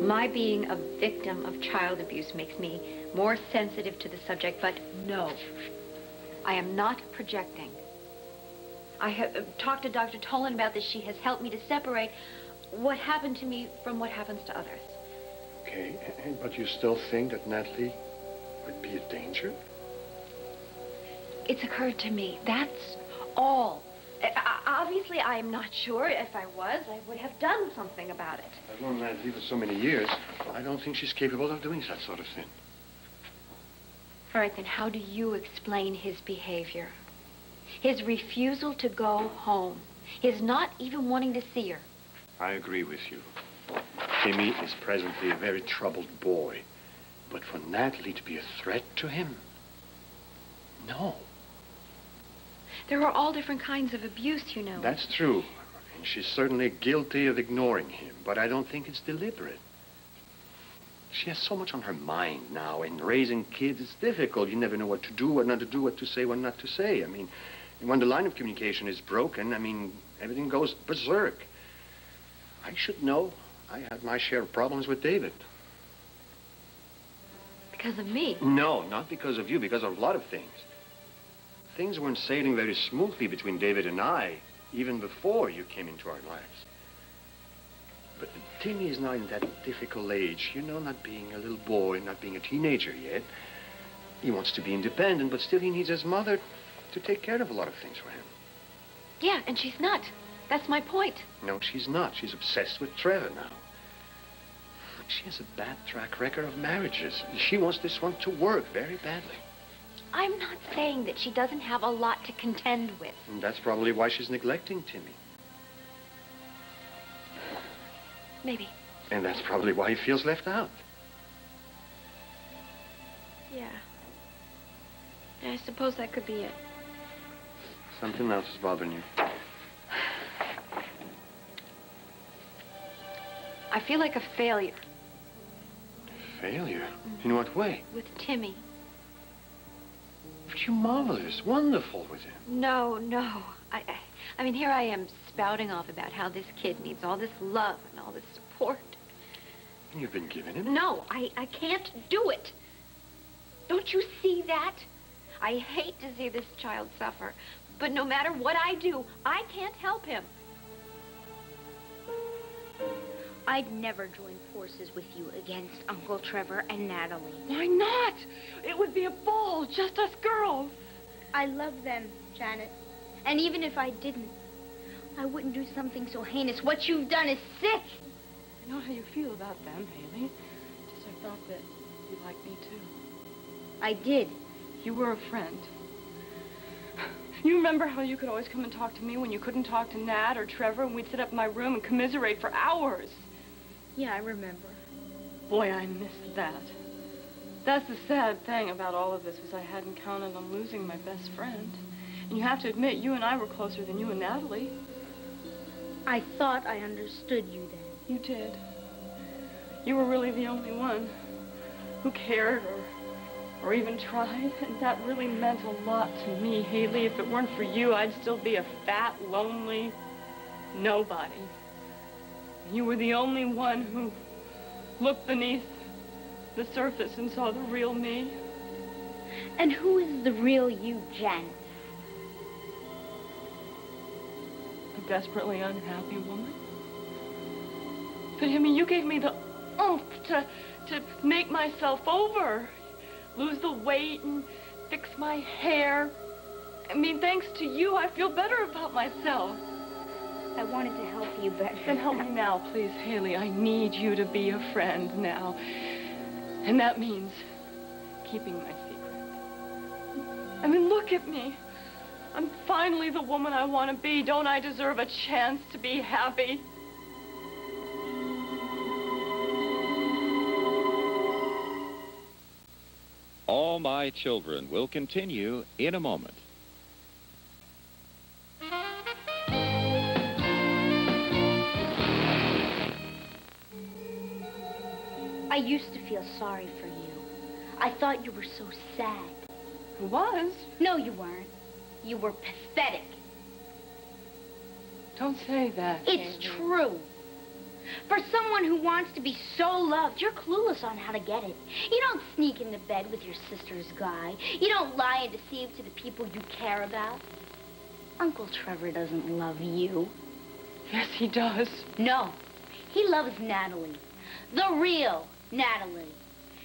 My being a victim of child abuse makes me more sensitive to the subject, but no, I am not projecting. I have talked to Dr. Tolan about this. She has helped me to separate what happened to me from what happens to others. Okay, but you still think that Natalie would be a danger? It's occurred to me, that's all. Obviously, I am not sure. If I was, I would have done something about it. I've known Natalie for so many years. I don't think she's capable of doing that sort of thing. All right, then how do you explain his behavior? His refusal to go home. His not even wanting to see her. I agree with you. Timmy is presently a very troubled boy. But for Natalie to be a threat to him? No. There are all different kinds of abuse, you know. That's true. And she's certainly guilty of ignoring him, but I don't think it's deliberate. She has so much on her mind now, and raising kids is difficult. You never know what to do, what not to do, what to say, what not to say. I mean, when the line of communication is broken, I mean, everything goes berserk. I should know. I had my share of problems with David. Because of me? No, not because of you, because of a lot of things. Things weren't sailing very smoothly between David and I, even before you came into our lives. But Timmy is now in that difficult age, you know, not being a little boy, not being a teenager yet. He wants to be independent, but still he needs his mother to take care of a lot of things for him. Yeah, and she's not. That's my point. No, she's not. She's obsessed with Trevor now. She has a bad track record of marriages. She wants this one to work very badly. I'm not saying that she doesn't have a lot to contend with. And that's probably why she's neglecting Timmy. Maybe. And that's probably why he feels left out. Yeah. I suppose that could be it. Something else is bothering you. I feel like a failure. Failure? In what way? With Timmy. But you're marvelous, wonderful with him. No. I mean, here I am spouting off about how this kid needs all this love and all this support. And you've been giving him? No, I can't do it. Don't you see that? I hate to see this child suffer, but no matter what I do, I can't help him. I'd never join forces with you against Uncle Trevor and Natalie. Why not? It would be a ball, just us girls. I love them, Janet. And even if I didn't, I wouldn't do something so heinous. What you've done is sick. I know how you feel about them, Haley. Just I thought that you liked me, too. I did. You were a friend. You remember how you could always come and talk to me when you couldn't talk to Nat or Trevor, and we'd sit up in my room and commiserate for hours? Yeah, I remember. Boy, I missed that. That's the sad thing about all of this, was I hadn't counted on losing my best friend. And you have to admit, you and I were closer than you and Natalie. I thought I understood you then. You did. You were really the only one who cared or even tried, and that really meant a lot to me, Haley. If it weren't for you, I'd still be a fat, lonely nobody. You were the only one who looked beneath the surface and saw the real me. And who is the real you, Janet? A desperately unhappy woman. But, I mean, you gave me the oomph to make myself over. Lose the weight and fix my hair. I mean, thanks to you, I feel better about myself. I wanted to help you better. Then help me now, please, Haley. I need you to be a friend now. And that means keeping my secret. I mean, look at me. I'm finally the woman I want to be. Don't I deserve a chance to be happy? All My Children will continue in a moment. I used to feel sorry for you. I thought you were so sad. I was? No, you weren't. You were pathetic. Don't say that. It's true. For someone who wants to be so loved, you're clueless on how to get it. You don't sneak into bed with your sister's guy. You don't lie and deceive to the people you care about. Uncle Trevor doesn't love you. Yes, he does. No, he loves Natalie. The real Natalie.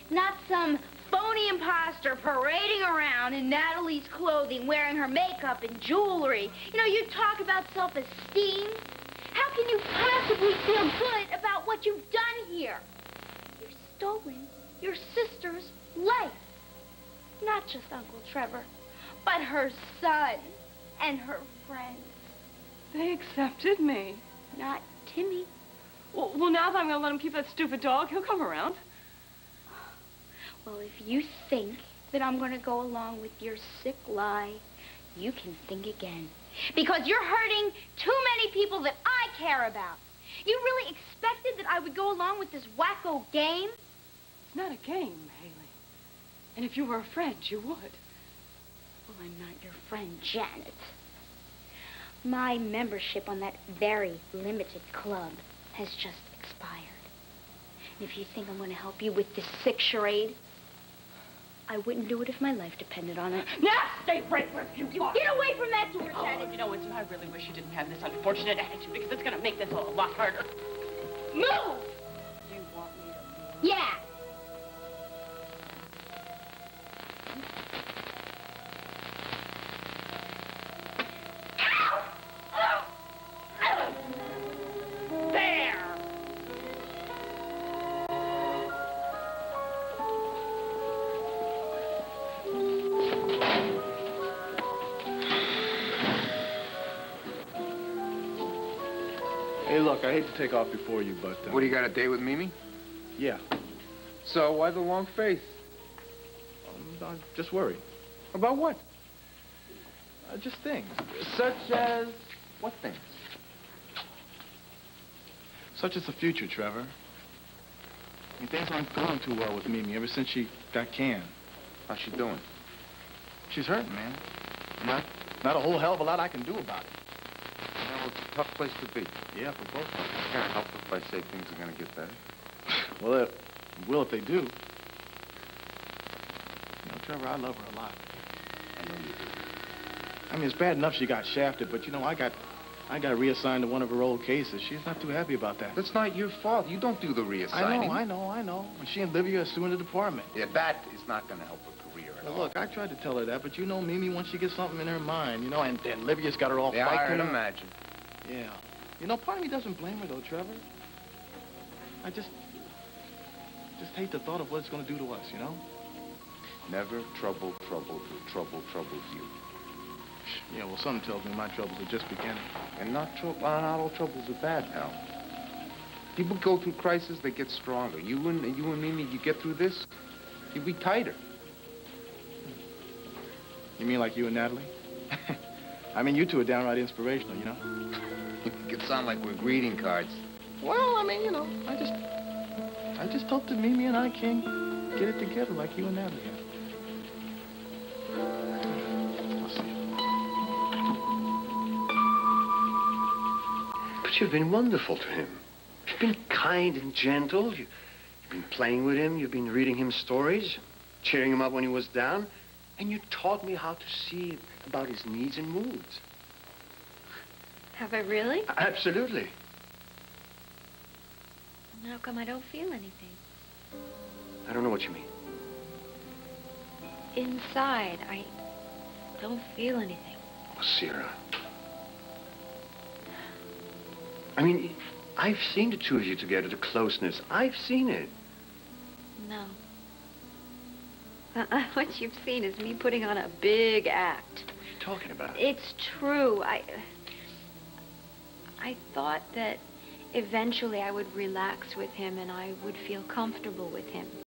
Not some phony imposter parading around in Natalie's clothing, wearing her makeup and jewelry. You know, you talk about self-esteem. How can you possibly feel good about what you've done here? You've stolen your sister's life. Not just Uncle Trevor, but her son and her friends. They accepted me. Not Timmy. Well, now that I'm going to let him keep that stupid dog, he'll come around. Well, if you think that I'm going to go along with your sick lie, you can think again. Because you're hurting too many people that I care about. You really expected that I would go along with this wacko game? It's not a game, Haley. And if you were a friend, you would. Well, I'm not your friend, Janet. My membership on that very limited club has just expired. And if you think I'm going to help you with this sick charade, I wouldn't do it if my life depended on it. Now, stay right where you are. Get away from that door, Janet. Oh, you know, Winston, I really wish you didn't have this unfortunate attitude because it's going to make this a lot harder. Move! You want me to move? Yeah. There! Hey, look, I hate to take off before you, but... What, do you got a date with Mimi? Yeah. So, why the long face? I'm just worried. About what? Just things. Such as... what things? Such as the future, Trevor. I mean, things aren't going too well with Mimi ever since she got canned. How's she doing? She's hurting, man. Not a whole hell of a lot I can do about it. Well, it's a tough place to be. Yeah, for both of us. I can't help if I say things are going to get better. Well, it will if they do. You know, Trevor, I love her a lot. I know you do. I mean, it's bad enough she got shafted, but, you know, I got reassigned to one of her old cases. She's not too happy about that. That's not your fault. You don't do the reassigning. I know. And she and Livia are suing the department. Yeah, that is not going to help her career at all. Look, I tried to tell her that, but you know Mimi, once she gets something in her mind, you know, and Livia's got her all yeah, fired I can up. imagine. Yeah. You know, part of me doesn't blame her, though, Trevor. I just hate the thought of what it's going to do to us, you know? Never trouble till trouble troubles you. Yeah, well, something tells me my troubles are just beginning. And not all troubles are bad, pal. People go through crises, they get stronger. You and Mimi, you get through this, you'll be tighter. You mean like you and Natalie? I mean, you two are downright inspirational, you know? It sound like we're greeting cards. Well, I mean, you know, I just hope that Mimi and I can get it together like you and Natalie have. I'll see you. But you've been wonderful to him. You've been kind and gentle. You've been playing with him. You've been reading him stories, cheering him up when he was down. And you taught me how to see about his needs and moods. Have I really? Absolutely. How come I don't feel anything? I don't know what you mean. Inside, I don't feel anything. Oh, Sierra. I mean, I've seen the two of you together, the closeness. I've seen it. No. What you've seen is me putting on a big act. What are you talking about? It's true. I thought that eventually I would relax with him and I would feel comfortable with him.